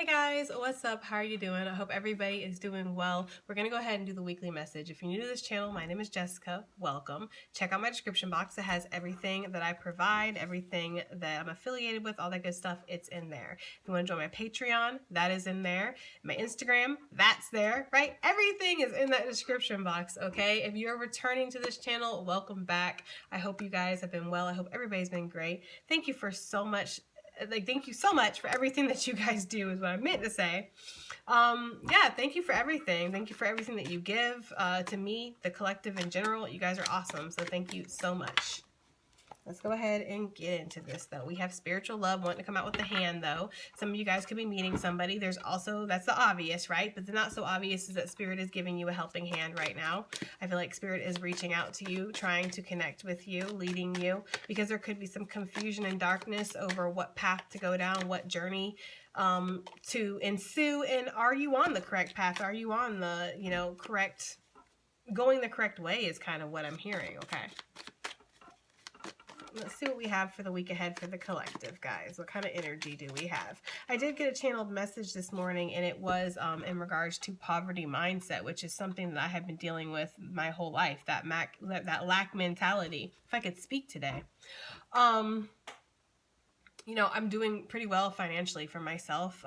Hey guys, what's up? How are you doing? I hope everybody is doing well. We're going to go ahead and do the weekly message. If you're new to this channel, my name is Jessica. Welcome. Check out my description box. It has everything that I provide, everything that I'm affiliated with, all that good stuff. It's in there. If you want to join my Patreon, that is in there. My Instagram, that's there, right? Everything is in that description box, okay? If you're returning to this channel, welcome back. I hope you guys have been well. I hope everybody's been great. Thank you thank you so much for everything that you guys do is what I meant to say. Yeah, thank you for everything. Thank you for everything that you give to me, the collective in general. You guys are awesome. So thank you so much. Let's go ahead and get into this, though. We have spiritual love wanting to come out with the hand, though. Some of you guys could be meeting somebody. There's also, that's the obvious, right? But the not so obvious is that Spirit is giving you a helping hand right now. I feel like Spirit is reaching out to you, trying to connect with you, leading you, because there could be some confusion and darkness over what path to go down, what journey to ensue, and are you on the correct path? Are you on the, going the correct way is kind of what I'm hearing, okay? Let's see what we have for the week ahead for the collective, guys. What kind of energy do we have? I did get a channeled message this morning, and it was in regards to poverty mindset, which is something that I have been dealing with my whole life, that lack mentality. If I could speak today. I'm doing pretty well financially for myself.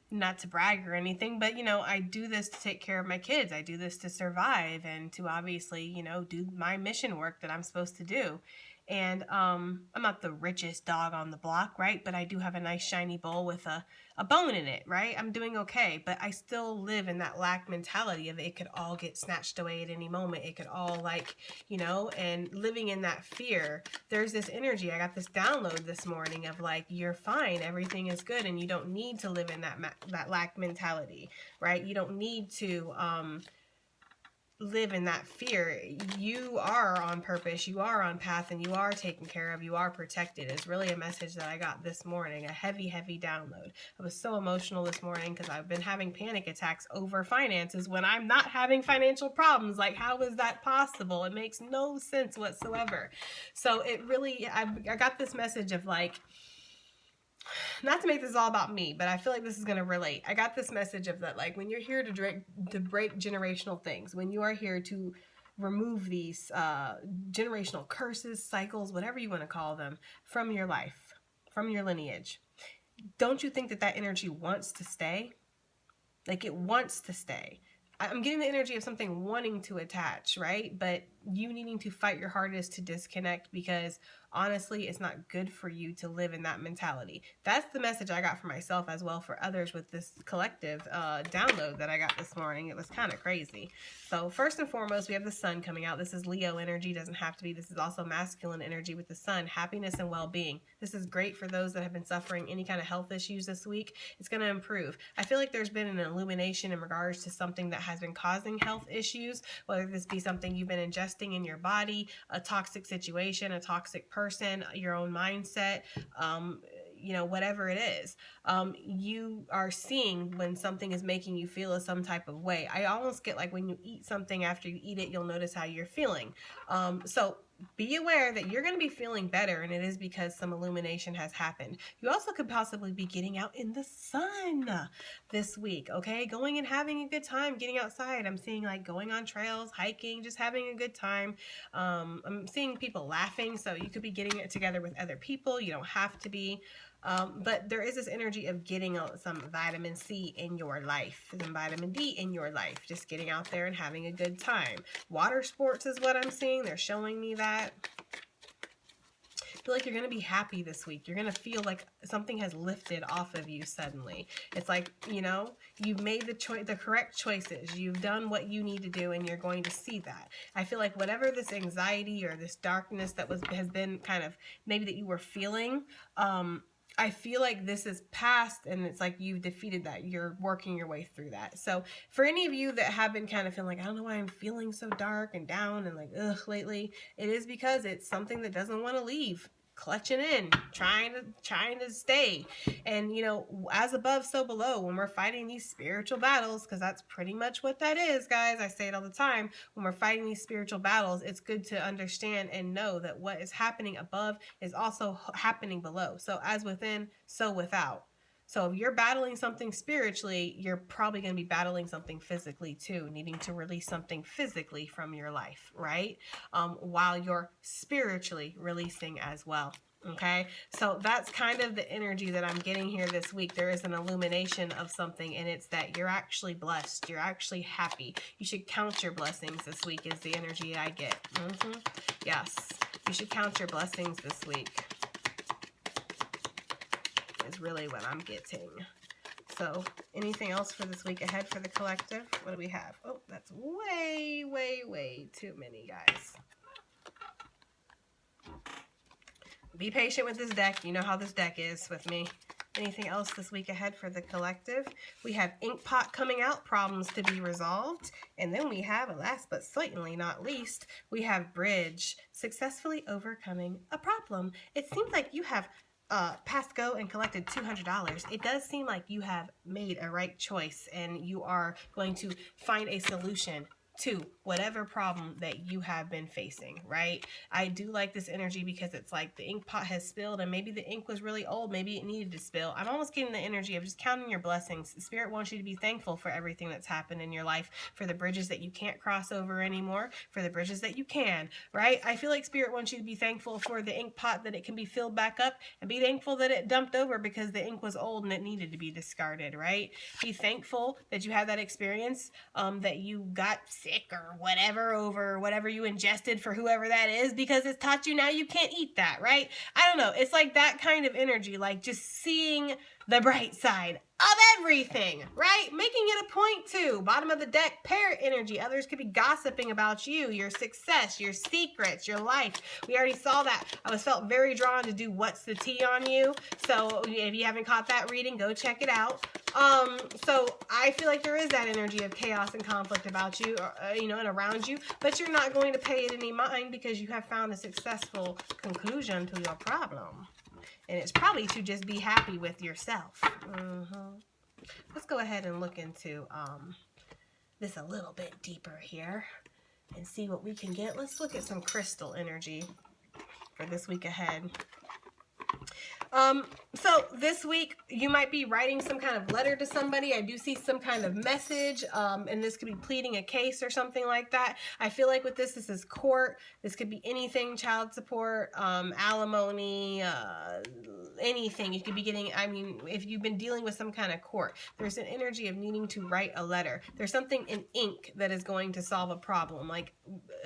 Not to brag or anything, but, I do this to take care of my kids. I do this to survive and to obviously, do my mission work that I'm supposed to do. And I'm not the richest dog on the block, right? But I do have a nice shiny bowl with a bone in it, right? I'm doing okay, but I still live in that lack mentality of it could all get snatched away at any moment. It could all and living in that fear. There's this energy. I got this download this morning of you're fine, everything is good, and you don't need to live in that lack mentality, right? You don't need to live in that fear. You are on purpose, you are on path, and you are taken care of, you are protected is really a message that I got this morning, a heavy download. I was so emotional this morning because I've been having panic attacks over finances when I'm not having financial problems. How is that possible? It makes no sense whatsoever. So it really, I got this message of not to make this all about me, but I feel like this is going to relate. I got this message of that, when you're here to break generational things, when you are here to remove these generational curses, cycles, whatever you want to call them, from your life, from your lineage, don't you think that energy wants to stay? It wants to stay. I'm getting the energy of something wanting to attach, right? But you needing to fight your hardest to disconnect because honestly, it's not good for you to live in that mentality. That's the message I got for myself as well for others with this collective download that I got this morning. It was kind of crazy. So first and foremost, we have the sun coming out. This is Leo energy. Doesn't have to be. This is also masculine energy with the sun. Happiness and well-being. This is great for those that have been suffering any kind of health issues this week. It's going to improve. I feel like there's been an illumination in regards to something that has been causing health issues, whether this be something you've been ingesting in your body, a toxic situation, a toxic person, your own mindset, whatever it is. You are seeing when something is making you feel some type of way. I almost get when you eat something, after you eat it, you'll notice how you're feeling. So be aware that you're going to be feeling better, and it is because some illumination has happened. You also could possibly be getting out in the sun this week, okay? Going and having a good time, getting outside. I'm seeing going on trails, hiking, just having a good time. I'm seeing people laughing, so you could be getting it together with other people. You don't have to be. But there is this energy of getting some vitamin C in your life, some vitamin D in your life, just getting out there and having a good time. Water sports is what I'm seeing. They're showing me that. I feel like you're going to be happy this week. You're going to feel like something has lifted off of you suddenly. It's you've made the correct choices. You've done what you need to do, and you're going to see that. I feel like whatever this anxiety or this darkness that has been kind of maybe that you were feeling, I feel like this is past, and it's you've defeated that. You're working your way through that. So for any of you that have been kind of feeling I don't know why I'm feeling so dark and down and ugh lately, it is because it's something that doesn't want to leave. Clutching in, trying to stay. And as above, so below, when we're fighting these spiritual battles, because that's pretty much what that is, guys. I say it all the time. When we're fighting these spiritual battles, it's good to understand and know that what is happening above is also happening below. So as within, so without. So if you're battling something spiritually, you're probably going to be battling something physically too, needing to release something physically from your life, right? While you're spiritually releasing as well. Okay, so that's kind of the energy that I'm getting here this week. There is an illumination of something, and it's that you're actually blessed. You're actually happy. You should count your blessings this week is the energy I get. Yes, you should count your blessings this week is really what I'm getting. So anything else for this week ahead for the collective? What do we have? Oh, that's way, way, way too many, guys. Be patient with this deck. You know how this deck is with me. Anything else this week ahead for the collective? We have ink pot coming out, problems to be resolved. And then we have, last but certainly not least, we have bridge, successfully overcoming a problem. It seems like you have passed go and collected $200. It does seem like you have made a right choice and you are going to find a solution to whatever problem that you have been facing, right? I do like this energy because it's like the ink pot has spilled and maybe the ink was really old. Maybe it needed to spill. I'm almost getting the energy of just counting your blessings. Spirit wants you to be thankful for everything that's happened in your life, for the bridges that you can't cross over anymore, for the bridges that you can, right? I feel like Spirit wants you to be thankful for the ink pot that it can be filled back up, and be thankful that it dumped over because the ink was old and it needed to be discarded, right? Be thankful that you had that experience, that you got sick or whatever over whatever you ingested for whoever that is, because it's taught you now you can't eat that, right? I don't know. It's like that kind of energy, like just seeing the bright side of everything, right? Making it a point to. Bottom of the deck, parrot energy. Others could be gossiping about you, your success, your secrets, your life. We already saw that. I was felt very drawn to do What's the Tea on You. So if you haven't caught that reading, go check it out. So I feel like there is that energy of chaos and conflict about you, you know, and around you, but you're not going to pay it any mind because you have found a successful conclusion to your problem. And it's probably to just be happy with yourself. Let's go ahead and look into this a little bit deeper here and see what we can get. Let's look at some crystal energy for this week ahead. So this week you might be writing some kind of letter to somebody. I do see some kind of message, and this could be pleading a case or something like that. I feel like with this is court. This could be anything, child support, alimony, anything. You could be getting, I mean, if you've been dealing with some kind of court, there's an energy of needing to write a letter. There's something in ink that is going to solve a problem, like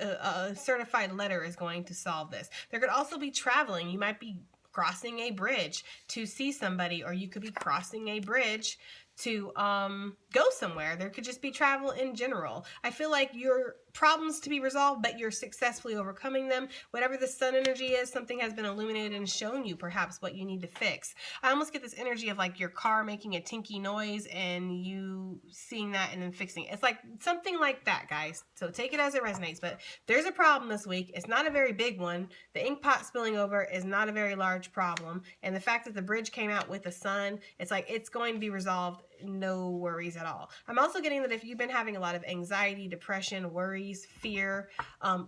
a certified letter is going to solve this. There could also be traveling. You might be crossing a bridge to see somebody, or you could be crossing a bridge to go somewhere. There could just be travel in general. I feel like your problems to be resolved, but you're successfully overcoming them. Whatever the sun energy is, something has been illuminated and shown you perhaps what you need to fix. I almost get this energy of like your car making a tinky noise and you seeing that and then fixing it. It's like something like that, guys. So take it as it resonates, but there's a problem this week. It's not a very big one. The ink pot spilling over is not a very large problem. And the fact that the bridge came out with the sun, it's like it's going to be resolved. No worries at all. I'm also getting that if you've been having a lot of anxiety, depression, worries, fear,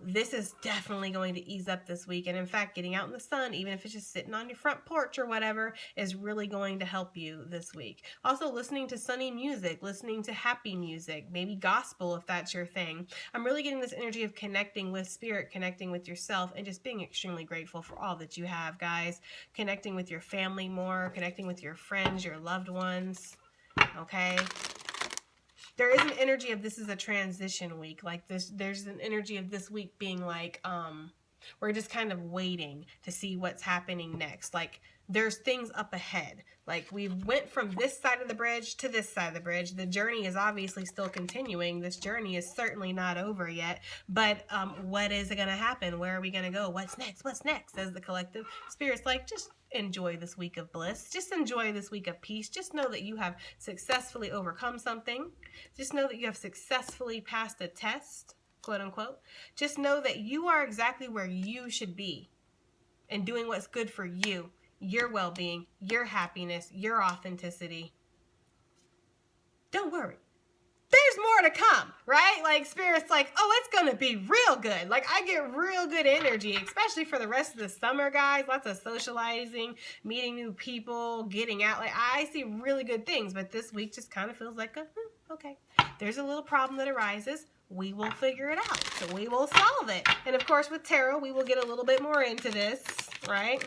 this is definitely going to ease up this week. And in fact, getting out in the sun, even if it's just sitting on your front porch or whatever, is really going to help you this week. Also, listening to sunny music, listening to happy music, maybe gospel if that's your thing. I'm really getting this energy of connecting with spirit, connecting with yourself, and just being extremely grateful for all that you have, guys. Connecting with your family more, connecting with your friends, your loved ones. Okay, there is an energy of this is a transition week. Like this, there's an energy of this week being like, we're just kind of waiting to see what's happening next. Like there's things up ahead. Like we went from this side of the bridge to this side of the bridge. The journey is obviously still continuing. This journey is certainly not over yet. But what is going to happen? Where are we going to go? What's next? What's next? As the collective spirit's like, just enjoy this week of bliss. Just enjoy this week of peace. Just know that you have successfully overcome something. Just know that you have successfully passed a test, quote unquote. Just know that you are exactly where you should be and doing what's good for you, your well-being, your happiness, your authenticity. Don't worry. there's more to come, right? Like Spirit's like, oh, it's gonna be real good. Like I get real good energy, especially for the rest of the summer, guys. Lots of socializing, meeting new people, getting out. Like I see really good things, but this week just kind of feels like okay. There's a little problem that arises. We will figure it out. So we will solve it. And of course with tarot, we will get a little bit more into this, right?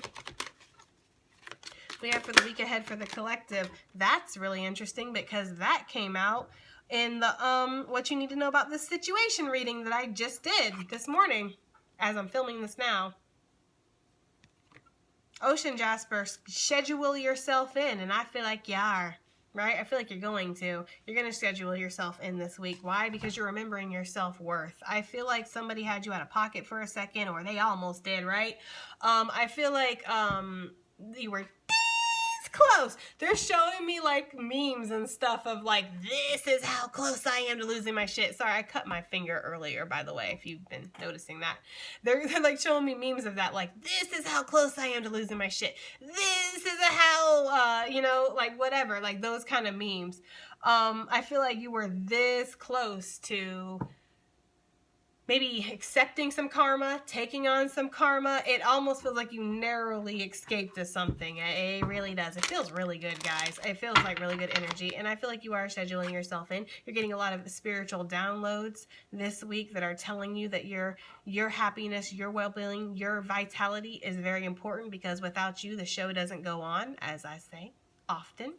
We have for the week ahead for the collective. That's really interesting because that came out in the what you need to know about this situation reading that I just did this morning as I'm filming this now. Ocean Jasper, schedule yourself in, and I feel like you are, right? I feel like you're going to. You're going to schedule yourself in this week. Why? Because you're remembering your self-worth. I feel like somebody had you out of pocket for a second, or they almost did, right? I feel like you were close. They're showing me like memes and stuff of like, this is how close I am to losing my shit. Sorry, I cut my finger earlier, by the way, if you've been noticing that. They're like showing me memes of that, like, this is how close I am to losing my shit. This is how, you know, like whatever, like those kind of memes. I feel like you were this close to maybe accepting some karma, taking on some karma. It almost feels like you narrowly escaped to something. It really does. It feels really good, guys. It feels like really good energy. And I feel like you are scheduling yourself in. You're getting a lot of spiritual downloads this week that are telling you that your happiness, your well-being, your vitality is very important, because without you, the show doesn't go on, as I say often.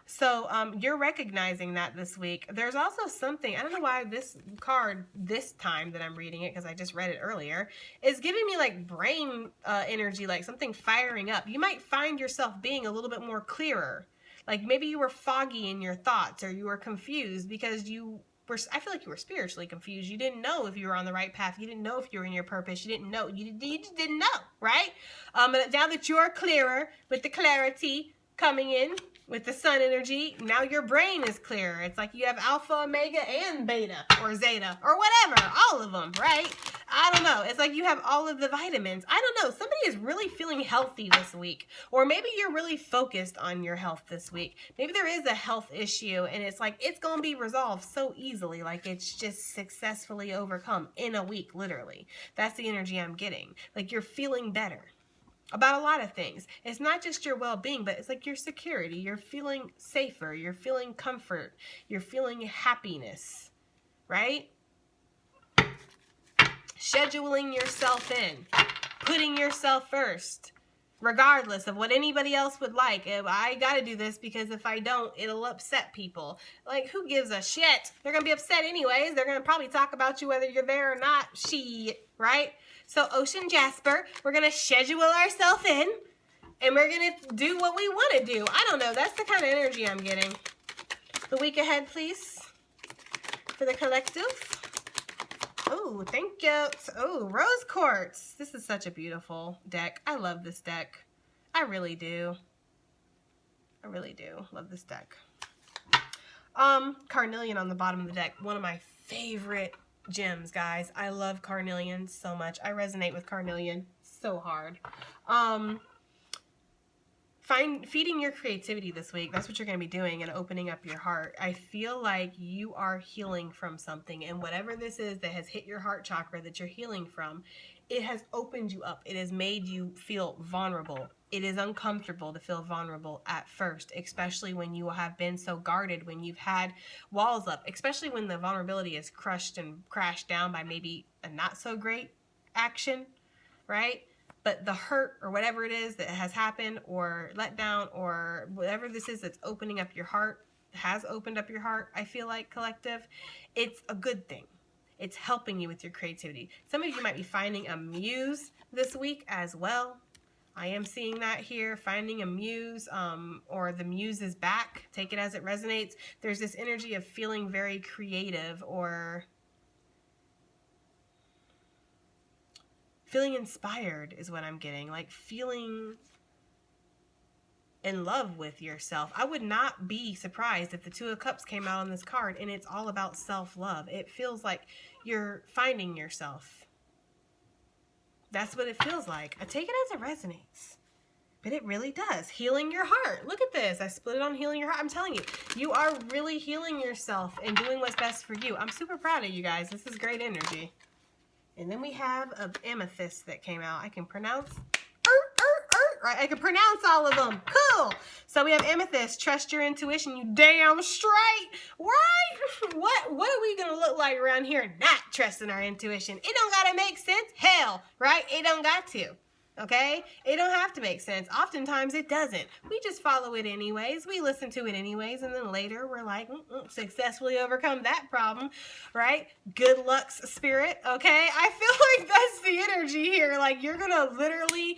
So you're recognizing that this week. There's also something, I don't know why this card, this time that I'm reading it, because I just read it earlier, is giving me like brain energy, like something firing up. You might find yourself being a little bit more clearer. Like maybe you were foggy in your thoughts, or you were confused because I feel like you were spiritually confused. You didn't know if you were on the right path. You didn't know if you were in your purpose. You didn't know. You just didn't know, right? But now that you're clearer, with the clarity coming in, with the sun energy, now your brain is clearer. It's like you have alpha, omega, and beta, or zeta, or whatever. All of them, right? I don't know. It's like you have all of the vitamins. I don't know. Somebody is really feeling healthy this week. Or maybe you're really focused on your health this week. Maybe there is a health issue, and it's like it's going to be resolved so easily. Like it's just successfully overcome in a week, literally. That's the energy I'm getting. Like you're feeling better about a lot of things. It's not just your well-being, but it's like your security. You're feeling safer. You're feeling comfort. You're feeling happiness, right? Scheduling yourself in, putting yourself first, regardless of what anybody else would like. I gotta do this because if I don't, it'll upset people. Like, who gives a shit? They're gonna be upset anyways. They're gonna probably talk about you whether you're there or not. Shit, right? So Ocean Jasper, we're going to schedule ourselves in, and we're going to do what we want to do. I don't know. That's the kind of energy I'm getting. The week ahead, please, for the collective. Oh, thank you. Oh, Rose Quartz. This is such a beautiful deck. I love this deck. I really do. I really do love this deck. Carnelian on the bottom of the deck. One of my favorite gems, guys. I love carnelian so much. I resonate with carnelian so hard. Feeding your creativity this week. That's what you're going to be doing, and opening up your heart. I feel like you are healing from something, and whatever this is that has hit your heart chakra that you're healing from, it has opened you up. It has made you feel vulnerable. It is uncomfortable to feel vulnerable at first, especially when you have been so guarded, when you've had walls up, especially when the vulnerability is crushed and crashed down by maybe a not so great action, right? But the hurt or whatever it is that has happened, or let down, or whatever this is that's opening up your heart, has opened up your heart, I feel like, collective, it's a good thing. It's helping you with your creativity. Some of you might be finding a muse this week as well. I am seeing that here, finding a muse, or the muse is back. Take it as it resonates. There's this energy of feeling very creative, or feeling inspired is what I'm getting. Like feeling in love with yourself. I would not be surprised if the Two of Cups came out on this card and it's all about self-love. It feels like you're finding yourself. That's what it feels like. I take it as it resonates. But it really does. Healing your heart. Look at this. I split it on healing your heart. I'm telling you, you are really healing yourself and doing what's best for you. I'm super proud of you guys. This is great energy. And then we have an amethyst that came out. I can pronounce, right? I can pronounce all of them. Cool. So we have amethyst. Trust your intuition. You damn straight. Right? What are we going to look like around here not trusting our intuition? It don't got to make sense. Hell, right? It don't got to. Okay? It don't have to make sense. Oftentimes it doesn't. We just follow it anyways. We listen to it anyways. And then later we're like, successfully overcome that problem, right? Good luck, spirit. Okay? I feel like that's the energy here. Like you're going to literally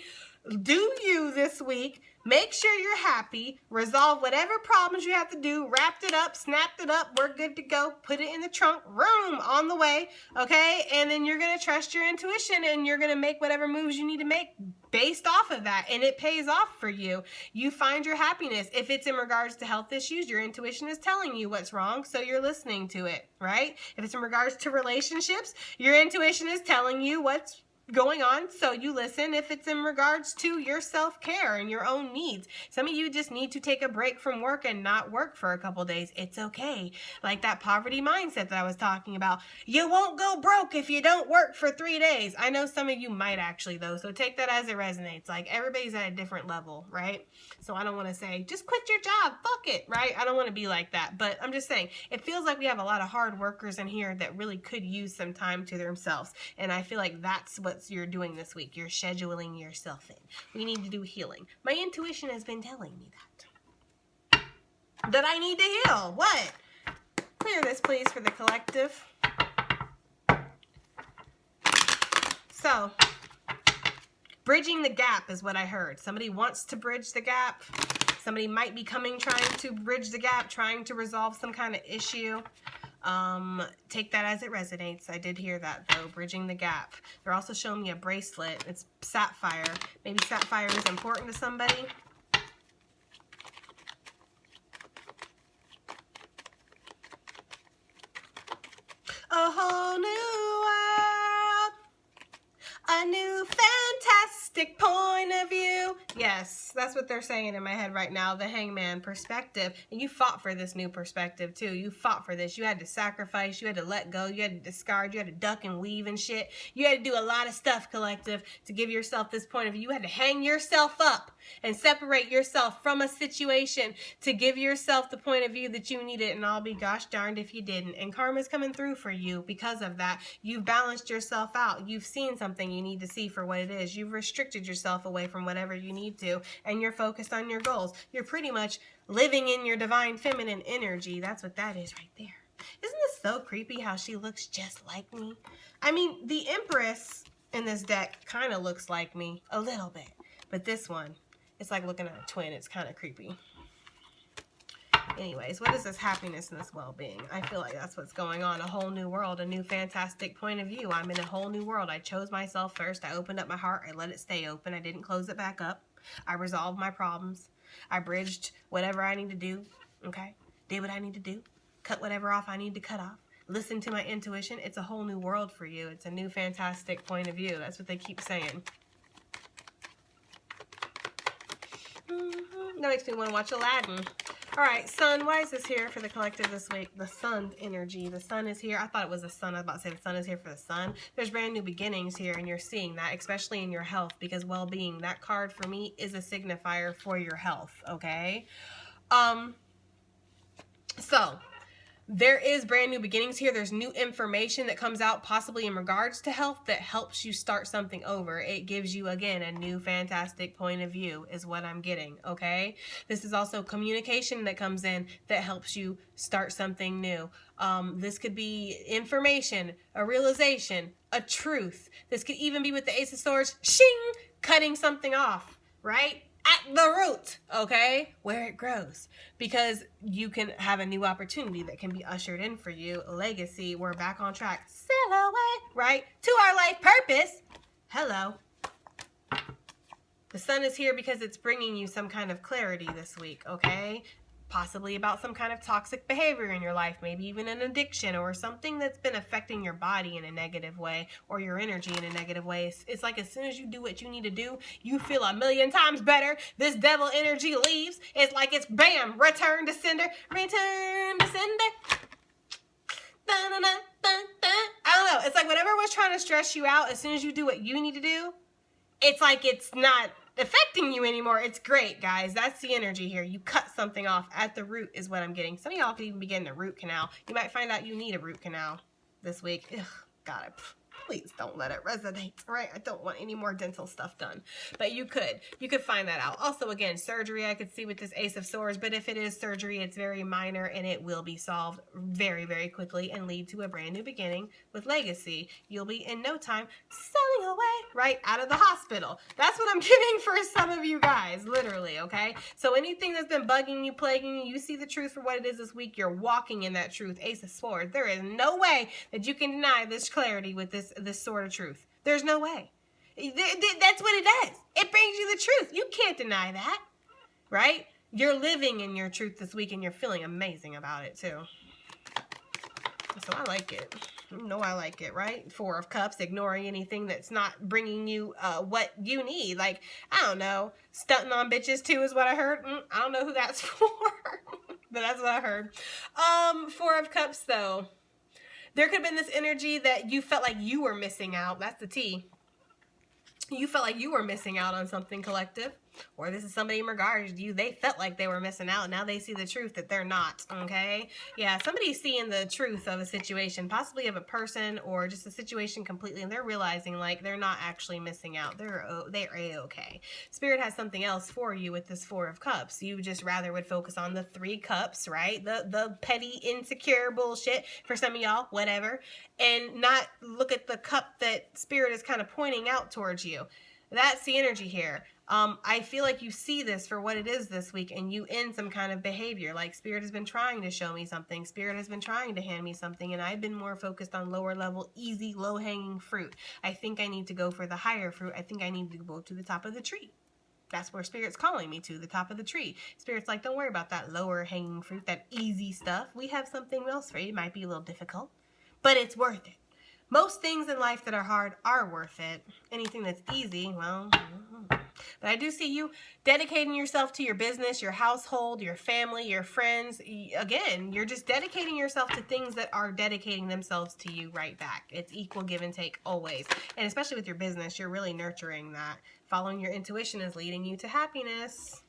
do you this week. Make sure you're happy. Resolve whatever problems you have to do. Wrapped it up. Snapped it up. We're good to go. Put it in the trunk. Room on the way. Okay? And then you're going to trust your intuition and you're going to make whatever moves you need to make based off of that. And it pays off for you. You find your happiness. If it's in regards to health issues, your intuition is telling you what's wrong. So you're listening to it, right? If it's in regards to relationships, your intuition is telling you what's going on, so you listen. If it's in regards to your self-care and your own needs, some of you just need to take a break from work and not work for a couple days. It's okay. Like that poverty mindset that I was talking about. You won't go broke if you don't work for 3 days. I know some of you might actually though, so take that as it resonates. Like everybody's at a different level, right? So I don't want to say just quit your job, fuck it, right? I don't want to be like that, but I'm just saying it feels like we have a lot of hard workers in here that really could use some time to themselves, and I feel like that's what you're doing this week. You're scheduling yourself in. We need to do healing. My intuition has been telling me that I need to heal. What? Clear this please for the collective. So bridging the gap is what I heard. Somebody wants to bridge the gap. Somebody might be coming trying to bridge the gap, trying to resolve some kind of issue. Take that as it resonates. I did hear that though, bridging the gap. They're also showing me a bracelet. It's sapphire. Maybe sapphire is important to somebody. A whole new world. A new fantastic point of view. Yes, that's what they're saying in my head right now. The hangman perspective. And you fought for this new perspective too. You fought for this. You had to sacrifice. You had to let go. You had to discard. You had to duck and weave and shit. You had to do a lot of stuff, collective, to give yourself this point of view. You had to hang yourself up and separate yourself from a situation to give yourself the point of view that you needed. And I'll be gosh darned if you didn't. And karma's coming through for you because of that. You've balanced yourself out. You've seen something you need to see for what it is. You've restricted yourself away from whatever you need to, and you're focused on your goals. You're pretty much living in your divine feminine energy. That's what that is right there. Isn't this so creepy how she looks just like me? I mean, the Empress in this deck kind of looks like me a little bit, but this one, it's like looking at a twin. It's kind of creepy. Anyways, what is this happiness and this well-being? I feel like that's what's going on. A whole new world, a new fantastic point of view. I'm in a whole new world. I chose myself first. I opened up my heart. I let it stay open. I didn't close it back up. I resolved my problems. I bridged whatever I need to do. Okay? Did what I need to do. Cut whatever off I need to cut off. Listen to my intuition. It's a whole new world for you. It's a new fantastic point of view. That's what they keep saying. That makes me want to watch Aladdin. All right, sun, why is this here for the collective this week? The sun energy. The sun is here. I thought it was the sun. I was about to say the sun is here for the sun. There's brand new beginnings here, and you're seeing that, especially in your health, because well-being, that card for me is a signifier for your health, okay? So there is brand new beginnings here. There's new information that comes out possibly in regards to health that helps you start something over. It gives you, again, a new fantastic point of view is what I'm getting, okay? This is also communication that comes in that helps you start something new. This could be information, a realization, a truth. This could even be with the Ace of Swords, shing, cutting something off, right? At the root, okay, where it grows, because you can have a new opportunity that can be ushered in for you. Legacy, we're back on track. Sail away, right, to our life purpose. Hello. The sun is here because it's bringing you some kind of clarity this week, okay? possibly about some kind of toxic behavior in your life, maybe even an addiction or something that's been affecting your body in a negative way or your energy in a negative way. It's like as soon as you do what you need to do, you feel a million times better. This devil energy leaves. It's like it's bam, return to sender, return to sender. Dun, dun, dun, dun, dun. I don't know. It's like whatever was trying to stress you out, as soon as you do what you need to do, it's like it's not affecting you anymore. It's great, guys. That's the energy here. You cut something off at the root is what I'm getting. Some of y'all could even be getting a root canal. You might find out you need a root canal this week. Ugh, God, please don't let it resonate, right? I don't want any more dental stuff done. But you could find that out. Also, again, surgery I could see with this Ace of Swords, but if it is surgery, it's very minor and it will be solved very, very quickly and lead to a brand new beginning with legacy. You'll be in no time selling away right out of the hospital. That's what I'm getting for some of you guys, literally, okay? So anything that's been bugging you, plaguing you, you see the truth for what it is this week, you're walking in that truth. Ace of Swords. There is no way that you can deny this clarity with this sort of truth. There's no way. That's what it does. It brings you the truth. You can't deny that, right? You're living in your truth this week and you're feeling amazing about it too. So I like it. You know I like it, right? Four of Cups, ignoring anything that's not bringing you what you need. Like, I don't know, stunting on bitches too is what I heard. I don't know who that's for, but that's what I heard. Four of Cups though. There could have been this energy that you felt like you were missing out. That's the T. You felt like you were missing out on something, collective. Or this is somebody in regards to you. They felt like they were missing out. Now they see the truth that they're not, okay? Yeah, somebody's seeing the truth of a situation, possibly of a person or just a situation completely, and they're realizing like they're not actually missing out. They're A-okay. Spirit has something else for you with this Four of Cups. You just rather would focus on the Three Cups, right? The petty, insecure bullshit for some of y'all, whatever, and not look at the cup that Spirit is kind of pointing out towards you. That's the energy here. I feel like you see this for what it is this week and you end some kind of behavior. Like Spirit has been trying to show me something. Spirit has been trying to hand me something and I've been more focused on lower level, easy, low hanging fruit. I think I need to go for the higher fruit. I think I need to go to the top of the tree. That's where Spirit's calling me to, the top of the tree. Spirit's like, don't worry about that lower hanging fruit, that easy stuff. We have something else for you. It might be a little difficult, but it's worth it. Most things in life that are hard are worth it. Anything that's easy, well, but I do see you dedicating yourself to your business, your household, your family, your friends. Again, you're just dedicating yourself to things that are dedicating themselves to you right back. It's equal give and take always. And especially with your business, you're really nurturing that. Following your intuition is leading you to happiness.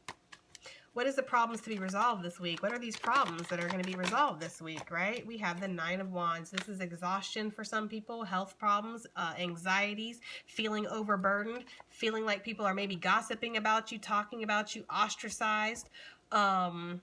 What is the problems to be resolved this week? What are these problems that are going to be resolved this week, right? We have the Nine of Wands. This is exhaustion for some people, health problems, anxieties, feeling overburdened, feeling like people are maybe gossiping about you, talking about you, ostracized. Five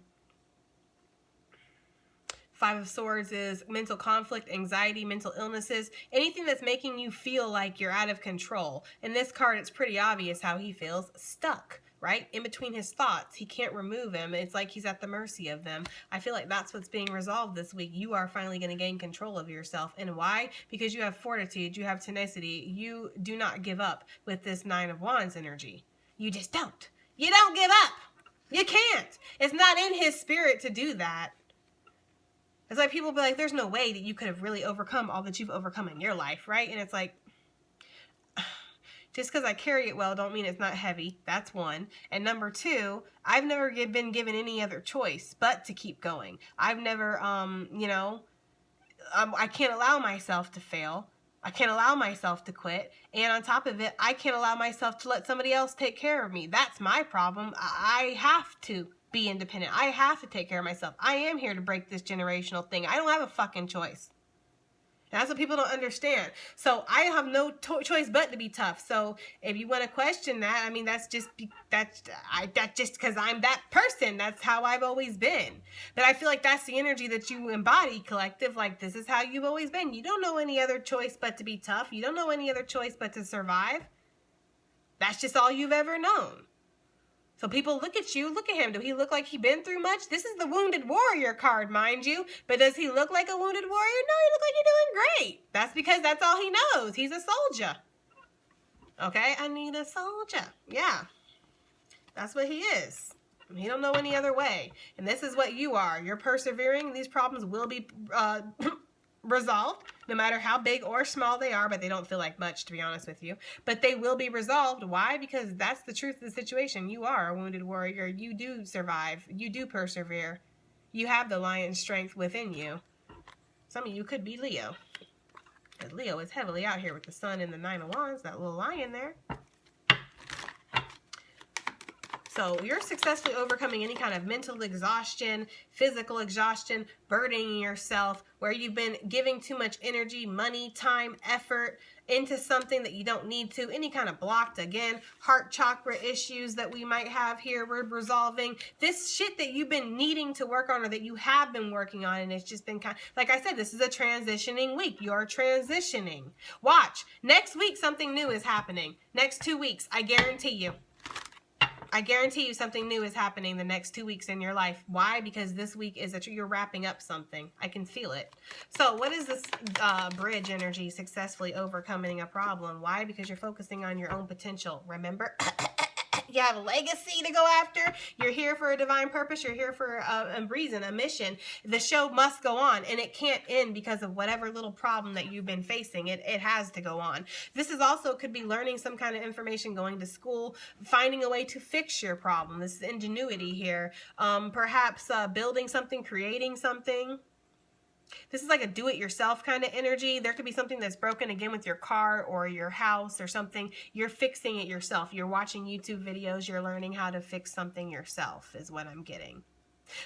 of Swords is mental conflict, anxiety, mental illnesses, anything that's making you feel like you're out of control. In this card, it's pretty obvious how he feels, stuck. Right? In between his thoughts, he can't remove them. It's like he's at the mercy of them. I feel like that's what's being resolved this week. You are finally going to gain control of yourself. And why? Because you have fortitude, you have tenacity. You do not give up with this Nine of Wands energy. You just don't. You don't give up. You can't. It's not in his spirit to do that. It's like people be like, there's no way that you could have really overcome all that you've overcome in your life, right? And it's like, just because I carry it well don't mean it's not heavy. That's one. And number two, I've never been given any other choice but to keep going. I've never, I can't allow myself to fail. I can't allow myself to quit. And on top of it, I can't allow myself to let somebody else take care of me. That's my problem. I have to be independent. I have to take care of myself. I am here to break this generational thing. I don't have a fucking choice. That's what people don't understand. So I have no choice but to be tough. So if you want to question that, I mean, that's just because I'm that person. That's how I've always been. But I feel like that's the energy that you embody, collective. Like, this is how you've always been. You don't know any other choice but to be tough. You don't know any other choice but to survive. That's just all you've ever known. So people look at you, look at him. Do he look like he's been through much? This is the Wounded Warrior card, mind you. But does he look like a wounded warrior? No, he looks like he's doing great. That's because that's all he knows. He's a soldier. Okay, I need a soldier. Yeah, that's what he is. He don't know any other way. And this is what you are. You're persevering. These problems will be resolved, no matter how big or small they are, but they don't feel like much, to be honest with you. But they will be resolved. Why? Because that's the truth of the situation. You are a wounded warrior. You do survive. You do persevere. You have the lion strength within you. Some of you could be Leo. Because Leo is heavily out here with the sun and the 9 of Wands, that little lion there. So you're successfully overcoming any kind of mental exhaustion, physical exhaustion, burdening yourself, where you've been giving too much energy, money, time, effort into something that you don't need to. Any kind of blocked, again, heart chakra issues that we might have here, we're resolving. This shit that you've been needing to work on, or that you have been working on, and it's just been kind of, like I said, this is a transitioning week. You're transitioning. Watch. Next week, something new is happening. Next 2 weeks, I guarantee you. I guarantee you something new is happening the next 2 weeks in your life. Why? Because this week is that you're wrapping up something. I can feel it. So what is this bridge energy, successfully overcoming a problem? Why? Because you're focusing on your own potential. Remember? You have a legacy to go after. You're here for a divine purpose. You're here for a reason, a mission. The show must go on, and it can't end because of whatever little problem that you've been facing. It has to go on. This is also, could be learning some kind of information, going to school, finding a way to fix your problem. This is ingenuity here. Perhaps building something, creating something. This is like a do-it-yourself kind of energy. There could be something that's broken, again, with your car or your house or something. You're fixing it yourself. You're watching YouTube videos. You're learning how to fix something yourself is what I'm getting.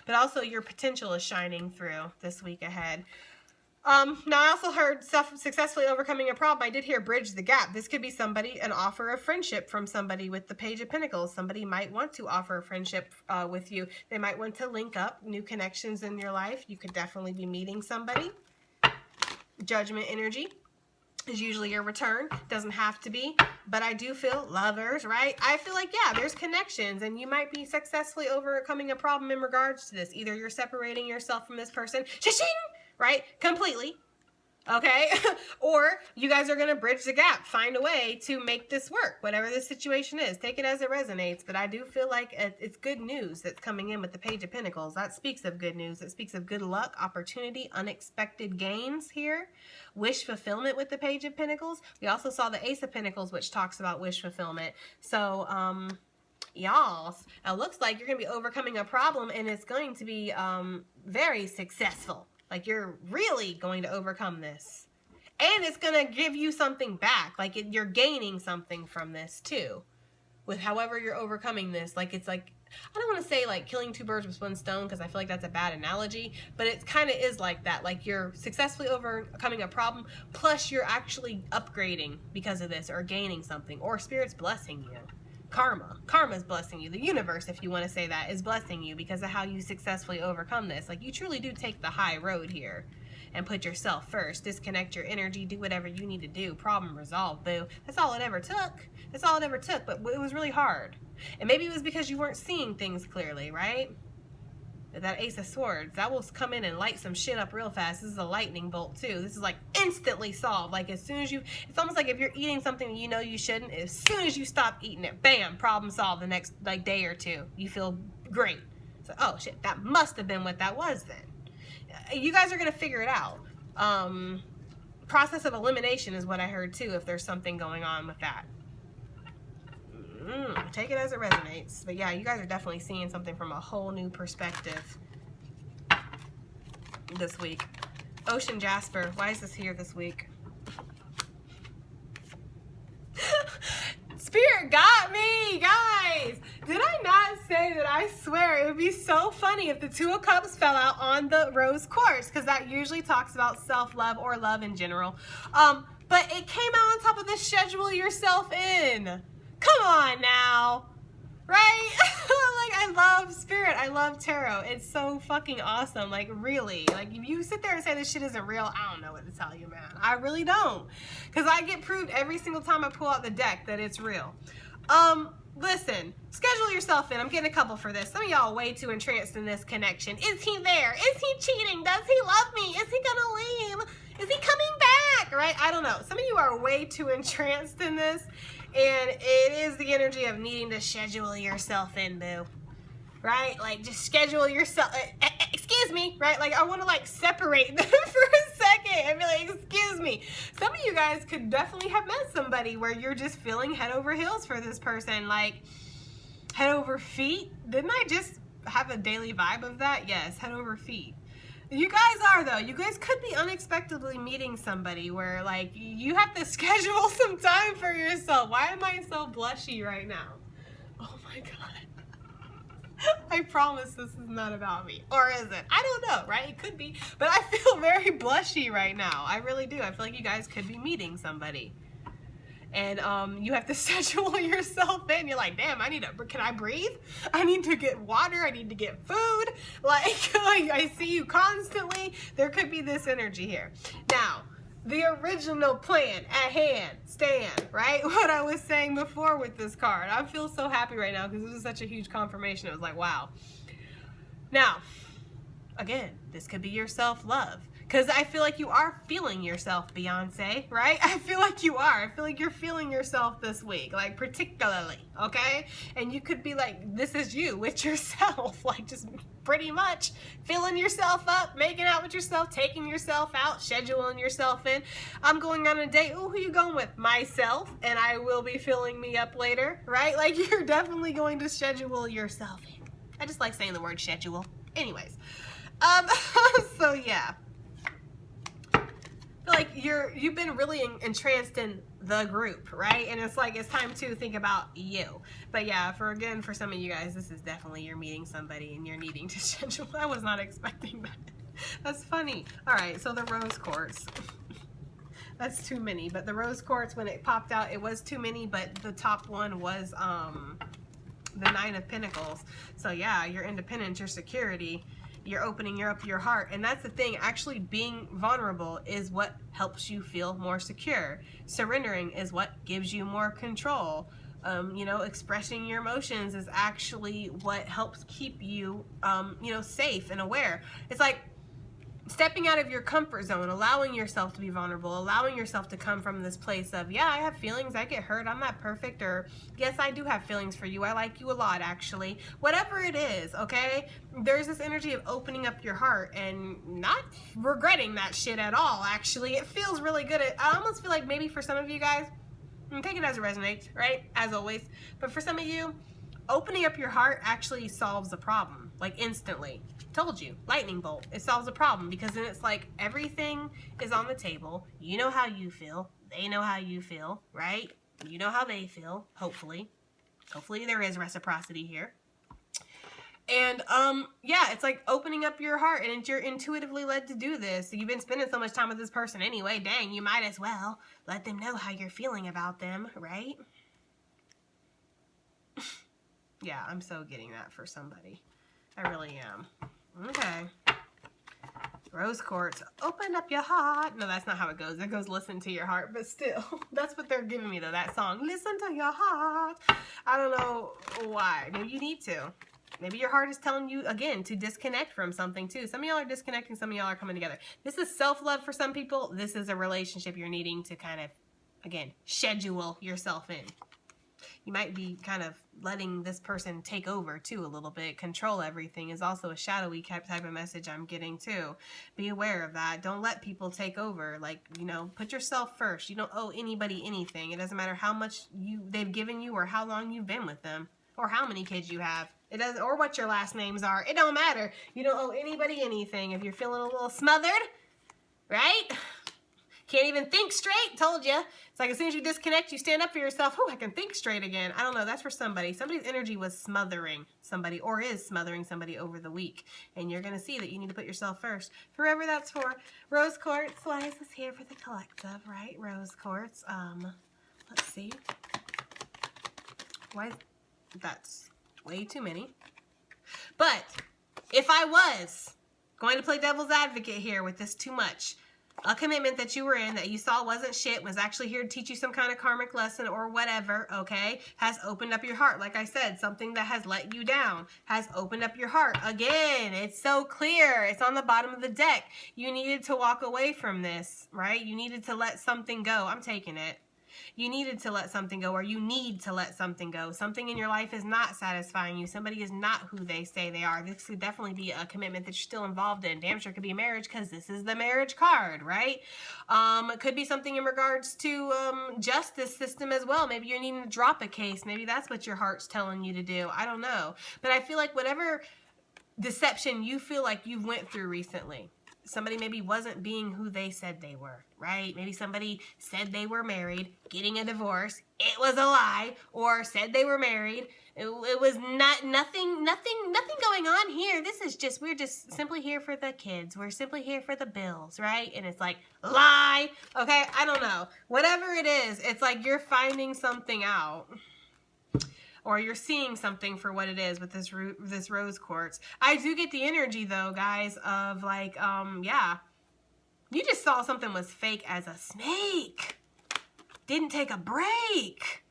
But also your potential is shining through this week ahead. Now, I also heard successfully overcoming a problem. I did hear bridge the gap. This could be somebody, an offer of friendship from somebody with the Page of Pentacles. Somebody might want to offer a friendship with you. They might want to link up, new connections in your life. You could definitely be meeting somebody. Judgment energy is usually your return. Doesn't have to be, but I do feel lovers, right? I feel like, yeah, there's connections, and you might be successfully overcoming a problem in regards to this. Either you're separating yourself from this person, shishing, right? Completely. Okay? Or you guys are going to bridge the gap, find a way to make this work, whatever the situation is. Take it as it resonates, but I do feel like it's good news that's coming in with the Page of Pentacles. That speaks of good news. It speaks of good luck, opportunity, unexpected gains here. Wish fulfillment with the Page of Pentacles. We also saw the Ace of Pentacles, which talks about wish fulfillment. So, y'all, it looks like you're going to be overcoming a problem, and it's going to be very successful. Like, you're really going to overcome this. And it's going to give you something back. Like, you're gaining something from this, too. With however you're overcoming this. Like, it's like, I don't want to say, like, killing 2 birds with 1 stone, because I feel like that's a bad analogy. But it kind of is like that. Like, you're successfully overcoming a problem, plus you're actually upgrading because of this, or gaining something. Or Spirit's blessing you. Karma's blessing you. The universe, if you want to say that, is blessing you because of how you successfully overcome this. Like, you truly do take the high road here and put yourself first. Disconnect your energy. Do whatever you need to do. Problem resolved, boo. That's all it ever took. That's all it ever took, but it was really hard. And maybe it was because you weren't seeing things clearly, right? That Ace of Swords, that will come in and light some shit up real fast. This is a lightning bolt too. This is like instantly solved. Like, as soon as you, it's almost like if you're eating something you know you shouldn't, as soon as you stop eating it, bam, problem solved the next like day or two. You feel great. So, oh shit, that must have been what that was then. You guys are going to figure it out. Process of elimination is what I heard too, if there's something going on with that. Take it as it resonates. But yeah, you guys are definitely seeing something from a whole new perspective this week. Ocean Jasper, why is this here this week? Spirit got me, guys. Did I not say that? I swear it would be so funny if the 2 of Cups fell out on the Rose Quartz, because that usually talks about self-love or love in general. But it came out on top of the schedule yourself in. Come on now, right? Like, I love Spirit. I love tarot. It's so fucking awesome. Like, really. Like, if you sit there and say this shit isn't real, I don't know what to tell you, man. I really don't. Because I get proved every single time I pull out the deck that it's real. Listen, schedule yourself in. I'm getting a couple for this. Some of y'all are way too entranced in this connection. Is he there? Is he cheating? Does he love me? Is he gonna leave? Is he coming back? Right? I don't know. Some of you are way too entranced in this. And it is the energy of needing to schedule yourself in, boo. right? Like, just schedule yourself. Excuse me, right? Like, I want to, like, separate them for a second and be like, excuse me. Some of you guys could definitely have met somebody where you're just feeling head over heels for this person. Like, head over feet. Didn't I just have a daily vibe of that? Yes, head over feet. You guys are, though. You guys could be unexpectedly meeting somebody where, like, you have to schedule some time for yourself. Why am I so blushy right now? Oh my God. I promise this is not about me. Or is it? I don't know, right? It could be. But I feel very blushy right now. I really do. I feel like you guys could be meeting somebody. And you have to schedule yourself in. You're like, damn, can I breathe? I need to get water. I need to get food. Like I see you constantly. There could be this energy here. Now, the original plan at hand, stand, right? What I was saying before with this card. I feel so happy right now because this is such a huge confirmation. It was like, wow. Now, again, this could be your self-love. Because I feel like you are feeling yourself, Beyonce, right? I feel like you are. I feel like you're feeling yourself this week, like particularly, okay? And you could be like, this is you with yourself, like just pretty much filling yourself up, making out with yourself, taking yourself out, scheduling yourself in. I'm going on a date. Ooh, who you going with? Myself, and I will be filling me up later, right? Like you're definitely going to schedule yourself in. I just like saying the word schedule. Anyways, so yeah. Like you've been really entranced in the group, right? And it's like it's time to think about you. But yeah, for some of you guys, this is definitely you're meeting somebody and you're needing to schedule. I was not expecting that. That's funny. All right, so the rose quartz. That's too many. But the rose quartz, when it popped out, it was too many. But the top one was the Nine of Pentacles. So yeah, your independence, your security. You're opening up your heart. And that's the thing, actually being vulnerable is what helps you feel more secure. Surrendering is what gives you more control. You know, expressing your emotions is actually what helps keep you, you know, safe and aware. It's like stepping out of your comfort zone, allowing yourself to be vulnerable, allowing yourself to come from this place of, yeah, I have feelings, I get hurt, I'm not perfect, or yes, I do have feelings for you, I like you a lot, actually. Whatever it is, okay? There's this energy of opening up your heart and not regretting that shit at all, actually. It feels really good. I almost feel like maybe for some of you guys, and take it as it resonates, right? As always. But for some of you, opening up your heart actually solves a problem, like instantly. Told you, lightning bolt. It solves a problem because then it's like everything is on the table. You know how you feel. They know how you feel, right? You know how they feel, hopefully. Hopefully there is reciprocity here. And yeah, it's like opening up your heart, and you're intuitively led to do this. You've been spending so much time with this person anyway. Dang, you might as well let them know how you're feeling about them, right? Yeah, I'm so getting that for somebody. I really am. Okay. Rose quartz, open up your heart. No, that's not how it goes. It goes listen to your heart, but still, that's what they're giving me though, that song. Listen to your heart. I don't know why. Maybe you need to. Maybe your heart is telling you, again, to disconnect from something too. Some of y'all are disconnecting, some of y'all are coming together. This is self-love for some people. This is a relationship you're needing to kind of, again, schedule yourself in. You might be kind of letting this person take over too a little bit. Control everything is also a shadowy type of message I'm getting too. Be aware of that. Don't let people take over. Like, you know, put yourself first. You don't owe anybody anything. It doesn't matter how much they've given you or how long you've been with them or how many kids you have. It doesn't, or what your last names are. It don't matter. You don't owe anybody anything. If you're feeling a little smothered, right? Can't even think straight. Told you. It's like as soon as you disconnect, you stand up for yourself. Oh, I can think straight again. I don't know. That's for somebody. Somebody's energy was smothering somebody or is smothering somebody over the week. And you're going to see that you need to put yourself first. For whoever that's for. Rose quartz. Why is this here for the collective, right? Rose quartz. Let's see. Why? That's way too many. But if I was going to play devil's advocate here with this too much, a commitment that you were in that you saw wasn't shit, was actually here to teach you some kind of karmic lesson or whatever, okay, has opened up your heart. Like I said, something that has let you down has opened up your heart. Again, it's so clear. It's on the bottom of the deck. You needed to walk away from this, right? You needed to let something go. I'm taking it. You needed to let something go, or you need to let something go. Something in your life is not satisfying you. Somebody is not who they say they are. This could definitely be a commitment that you're still involved in. Damn sure could be a marriage, because this is the marriage card, right? It could be something in regards to justice system as well. Maybe you're needing to drop a case. Maybe that's what your heart's telling you to do. I don't know. But I feel like whatever deception you feel like you went through recently, somebody maybe wasn't being who they said they were, right? Maybe somebody said they were married, getting a divorce, it was a lie, or said they were married, it was nothing going on here. This is just, we're just simply here for the kids. We're simply here for the bills, right? And it's like, lie, okay? I don't know. Whatever it is, it's like you're finding something out. Or you're seeing something for what it is with this rose quartz. I do get the energy though, guys, of like, yeah, you just saw something was fake as a snake. Didn't take a break.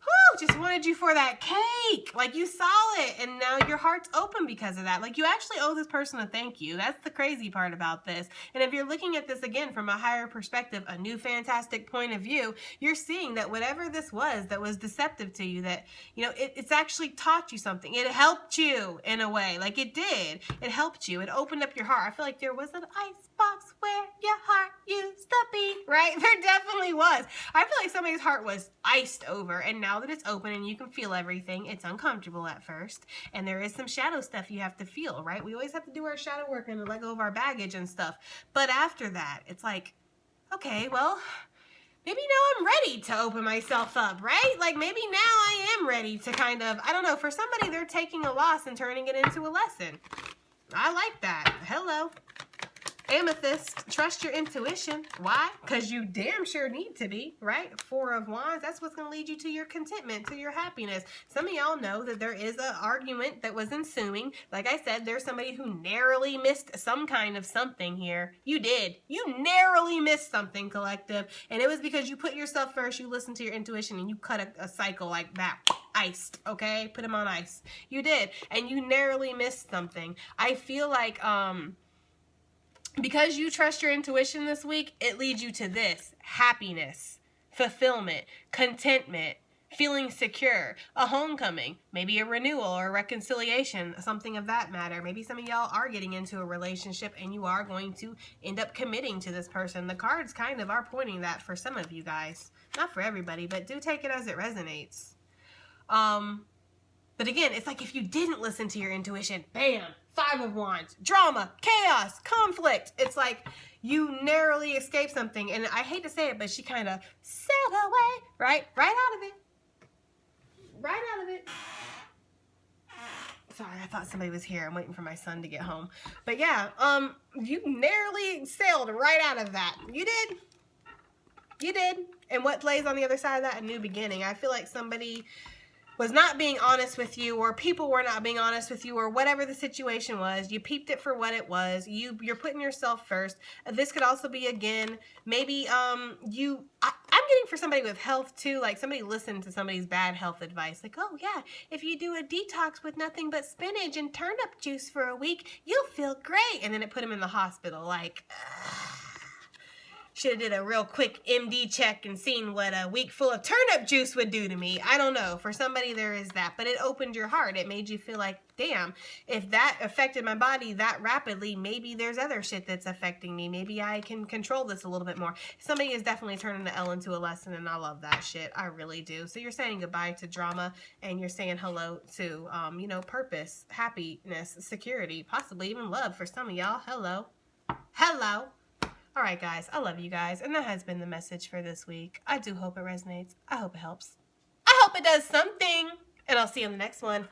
Whew, just wanted you for that cake. Like, you saw it, and now your heart's open because of that. Like, you actually owe this person a thank you. That's the crazy part about this. And if you're looking at this again from a higher perspective, a new fantastic point of view, you're seeing that whatever this was that was deceptive to you, that, you know, it's actually taught you something. It helped you in a way. Like, it did. It helped you. It opened up your heart. I feel like there was an icebox where your heart used to be, right? There definitely was. I feel like somebody's heart was iced over, and now that it's open and you can feel everything, it's uncomfortable at first, and there is some shadow stuff you have to feel, right? We always have to do our shadow work and let go of our baggage and stuff, but after that, it's like, okay, well, maybe now I'm ready to open myself up, right? Like, maybe now I am ready to kind of, I don't know, for somebody, they're taking a loss and turning it into a lesson. I like that. Hello. Amethyst, trust your intuition. Why? Because you damn sure need to be, right? Four of Wands, that's what's going to lead you to your contentment, to your happiness. Some of y'all know that there is an argument that was ensuing. Like I said, there's somebody who narrowly missed some kind of something here. You did. You narrowly missed something, collective. And it was because you put yourself first, you listened to your intuition, and you cut a cycle like that. Iced, okay? Put them on ice. You did. And you narrowly missed something. I feel like, because you trust your intuition this week, it leads you to this: happiness, fulfillment, contentment, feeling secure, a homecoming, maybe a renewal or a reconciliation, something of that matter. Maybe some of y'all are getting into a relationship and you are going to end up committing to this person. The cards kind of are pointing that for some of you guys. Not for everybody, but do take it as it resonates. But again, it's like if you didn't listen to your intuition, bam, Five of Wands, drama, chaos, conflict. It's like you narrowly escaped something. And I hate to say it, but she kind of sailed away, right? Right out of it. Right out of it. Sorry, I thought somebody was here. I'm waiting for my son to get home. But yeah, you narrowly sailed right out of that. You did. You did. And what lays on the other side of that? A new beginning. I feel like somebody was not being honest with you, or people were not being honest with you, or whatever the situation was. You peeped it for what it was. You're putting yourself first. This could also be, again, maybe I'm getting for somebody with health too, like somebody listened to somebody's bad health advice, like, oh yeah, if you do a detox with nothing but spinach and turnip juice for a week, you'll feel great. And then it put him in the hospital, like, should have did a real quick MD check and seen what a week full of turnip juice would do to me. I don't know. For somebody, there is that. But it opened your heart. It made you feel like, damn, if that affected my body that rapidly, maybe there's other shit that's affecting me. Maybe I can control this a little bit more. Somebody is definitely turning the L into a lesson, and I love that shit. I really do. So you're saying goodbye to drama, and you're saying hello to, you know, purpose, happiness, security, possibly even love for some of y'all. Hello. Hello. All right, guys, I love you guys, and that has been the message for this week. I do hope it resonates. I hope it helps. I hope it does something, and I'll see you in the next one.